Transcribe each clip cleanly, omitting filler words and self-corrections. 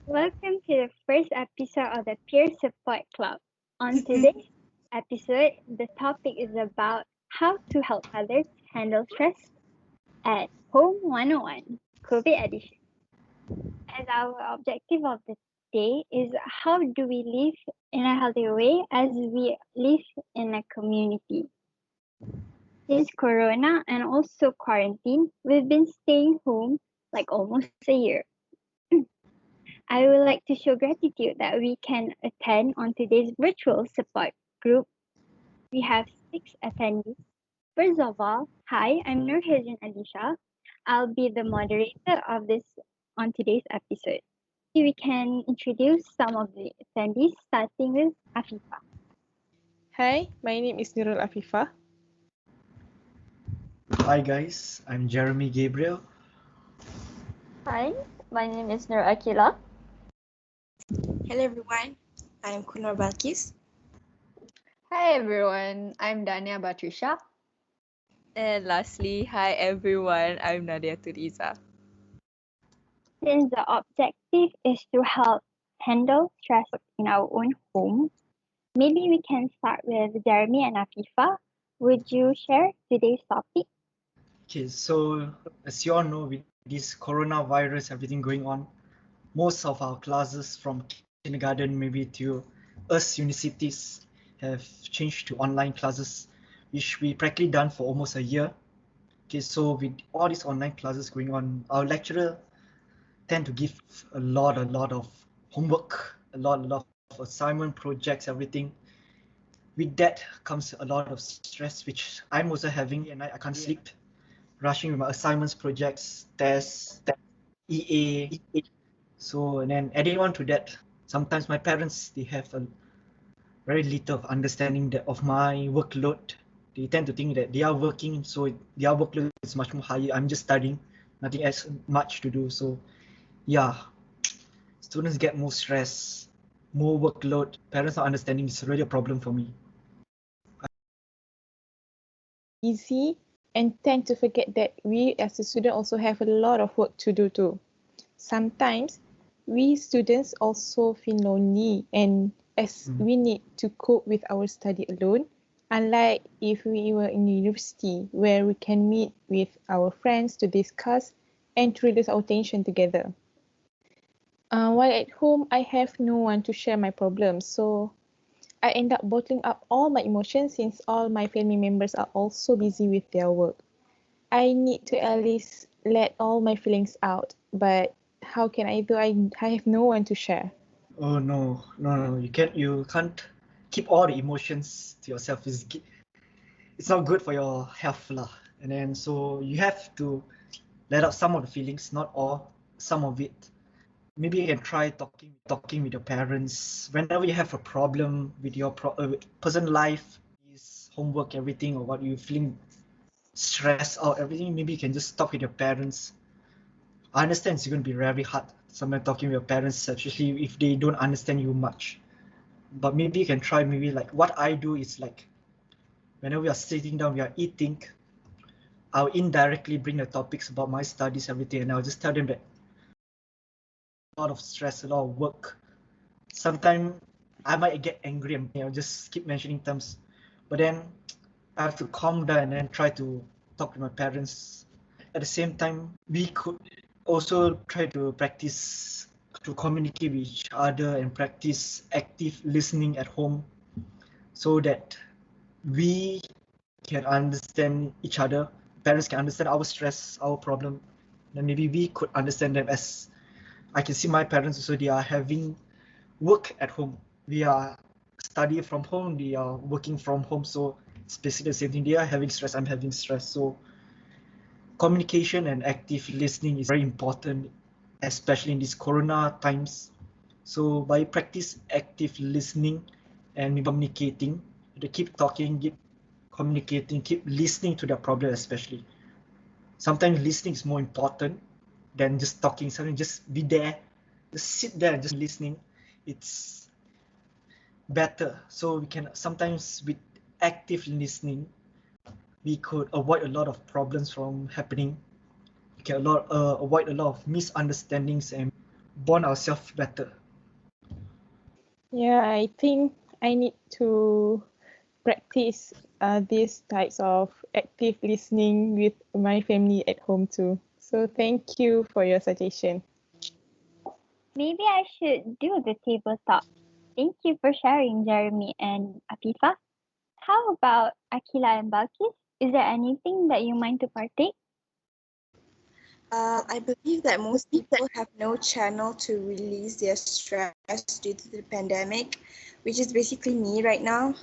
Welcome to the first episode of the Peer Support Club. On today's episode, the topic is about how to help others handle stress at Home 101 COVID edition. As our objective of the day is how do we live in a healthy way as we live in a community. Since Corona and also quarantine, we've been staying home like almost a year. I would like to show gratitude that we can attend on today's virtual support group. We have 6 attendees. First of all, hi, I'm Nurhajan Alisha. I'll be the moderator of this on today's episode. We can introduce some of the attendees, starting with Afifa. Hi, my name is Nurul Afifah. Hi guys, I'm Jeremy Gabriel. Hi, my name is Nur Akila. Hello everyone, I'm Kunor Balkis. Hi everyone, I'm Dania Batrisha. And lastly, hi everyone, I'm Nadia Turiza. Since the objective is to help handle stress in our own home, maybe we can start with Jeremy and Afifa. Would you share today's topic? Okay, so as you all know, with this coronavirus, everything going on, most of our classes from kindergarten maybe to us universities have changed to online classes, which we practically done for almost a year. Okay, so with all these online classes going on, our lecturer tend to give a lot of homework, a lot of assignment projects, everything. With that comes a lot of stress, which I'm also having, and I can't sleep, rushing with my assignments, projects, tests, EA. So, and then adding on to that, sometimes my parents, they have a very little of understanding of my workload. They tend to think that they are working, so their workload is much more higher. I'm just studying, nothing as much to do. So yeah, students get more stress, more workload. Parents not understanding is really a problem for me. Easy and tend to forget that we as a student also have a lot of work to do too. Sometimes we students also feel lonely and as we need to cope with our study alone, unlike if we were in university where we can meet with our friends to discuss and to reduce our tension together. While at home, I have no one to share my problems, so I end up bottling up all my emotions since all my family members are also busy with their work. I need to at least let all my feelings out, but how can I do? I have no one to share. Oh no, you can't keep all the emotions to yourself. It's not good for your health lah. And then so you have to let out some of the feelings, not all, some of it. Maybe you can try talking with your parents whenever you have a problem with your personal life, is homework, everything, or what you feeling stressed out, everything. Maybe you can just talk with your parents. I understand it's going to be very hard. Sometimes talking with your parents, especially if they don't understand you much. But maybe you can try. Maybe like what I do is like, whenever we are sitting down, we are eating, I'll indirectly bring the topics about my studies, everything, and I'll just tell them that a lot of stress, a lot of work. Sometimes I might get angry and I'll just keep mentioning terms, but then I have to calm down and try to talk to my parents. At the same time, we could also try to practice to communicate with each other and practice active listening at home so that we can understand each other. Parents can understand our stress, our problem, and maybe we could understand them. As I can see my parents also, they are having work at home. We are studying from home, they are working from home, so it's basically the same thing. They are having stress, I'm having stress. So communication and active listening is very important, especially in these corona times. So by practice active listening and communicating, to keep talking, keep communicating, keep listening to their problem, especially. Sometimes listening is more important than just talking. Sometimes just be there, just sit there and just listening. It's better. So we can sometimes with active listening, we could avoid a lot of problems from happening. We can avoid a lot of misunderstandings, and bond ourselves better. Yeah, I think I need to practice these types of active listening with my family at home too. So thank you for your suggestion. Maybe I should do the table talk. Thank you for sharing, Jeremy and Afifa. How about Akila and Balkis? Is there anything that you mind to partake? I believe that most people have no channel to release their stress due to the pandemic, which is basically me right now.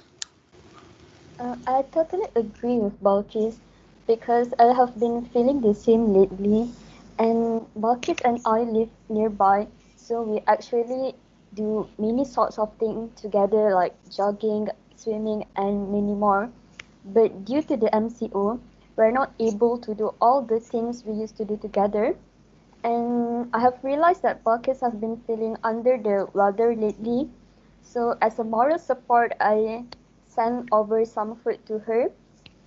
I totally agree with Balkis because I have been feeling the same lately. And Balkis and I live nearby, so we actually do many sorts of things together, like jogging, swimming, and many more. But due to the MCO, we're not able to do all the things we used to do together. And I have realized that Balkis has been feeling under the weather lately. So as a moral support, I sent over some food to her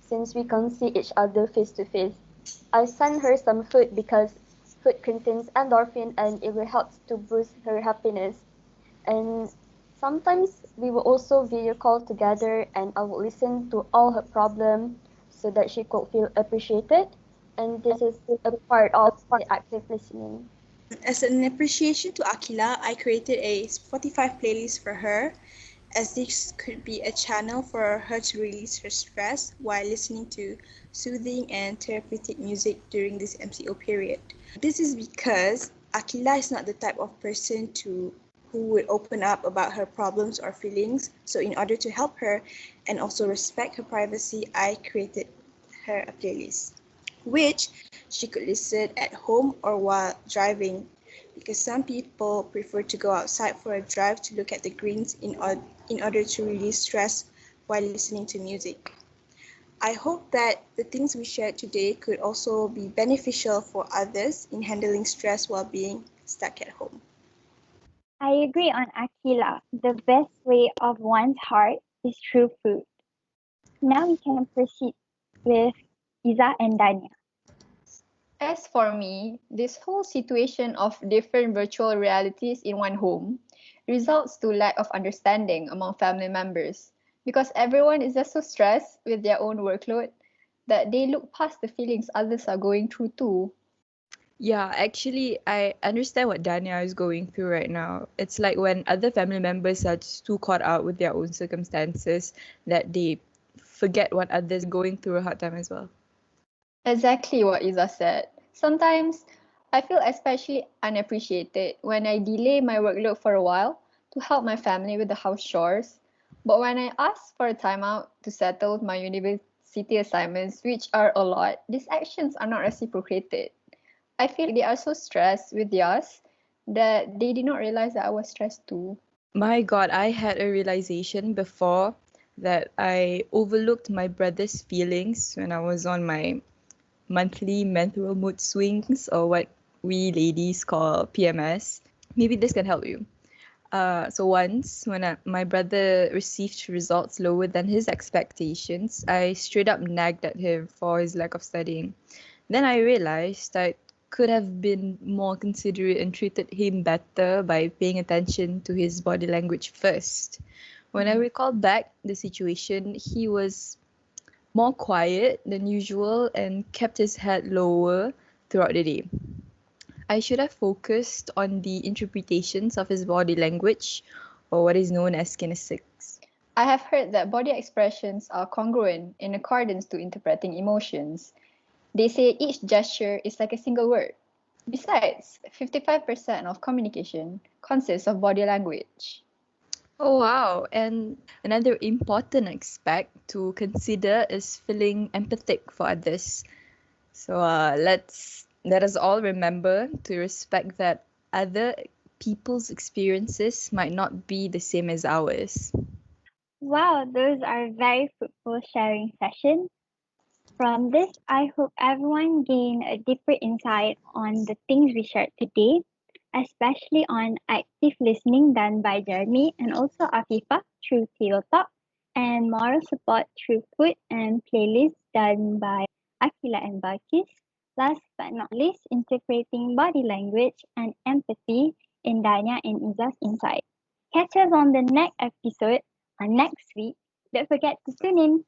since we can't see each other face to face. I sent her some food because food contains endorphin and it will help to boost her happiness. And sometimes we will also video call together and I will listen to all her problem so that she could feel appreciated. And this is a part of the active listening. As an appreciation to Akila, I created a Spotify playlist for her, as this could be a channel for her to release her stress while listening to soothing and therapeutic music during this MCO period. This is because Akila is not the type of person who would open up about her problems or feelings. So in order to help her and also respect her privacy, I created her a playlist, which she could listen at home or while driving, because some people prefer to go outside for a drive to look at the greens in order to release stress while listening to music. I hope that the things we shared today could also be beneficial for others in handling stress while being stuck at home. I agree on Akila. The best way of one's heart is through food. Now we can proceed with Iza and Dania. As for me, this whole situation of different virtual realities in one home results to lack of understanding among family members because everyone is just so stressed with their own workload that they look past the feelings others are going through too. Yeah, actually, I understand what Dania is going through right now. It's like when other family members are just too caught out with their own circumstances that they forget what others are going through a hard time as well. Exactly what Iza said. Sometimes I feel especially unappreciated when I delay my workload for a while to help my family with the house chores. But when I ask for a timeout to settle my university assignments, which are a lot, these actions are not reciprocated. I feel they are so stressed with theirs that they did not realize that I was stressed too. My God, I had a realization before that I overlooked my brother's feelings when I was on my monthly menstrual mood swings, or what we ladies call PMS. Maybe this can help you. So once when my brother received results lower than his expectations, I straight up nagged at him for his lack of studying. Then I realized I could have been more considerate and treated him better by paying attention to his body language first. When I recalled back the situation, he was more quiet than usual and kept his head lower throughout the day. I should have focused on the interpretations of his body language, or what is known as kinesics. I have heard that body expressions are congruent in accordance to interpreting emotions. They say each gesture is like a single word. Besides, 55% of communication consists of body language. Oh wow, and another important aspect to consider is feeling empathic for others. So let us all remember to respect that other people's experiences might not be the same as ours. Wow, those are very fruitful sharing sessions. From this, I hope everyone gained a deeper insight on the things we shared today, especially on active listening done by Jeremy and also Afifa through Table Talk, and moral support through food and playlists done by Akila and Bakis. Last but not least, integrating body language and empathy in Danya and Iza's insight. Catch us on the next episode next week. Don't forget to tune in.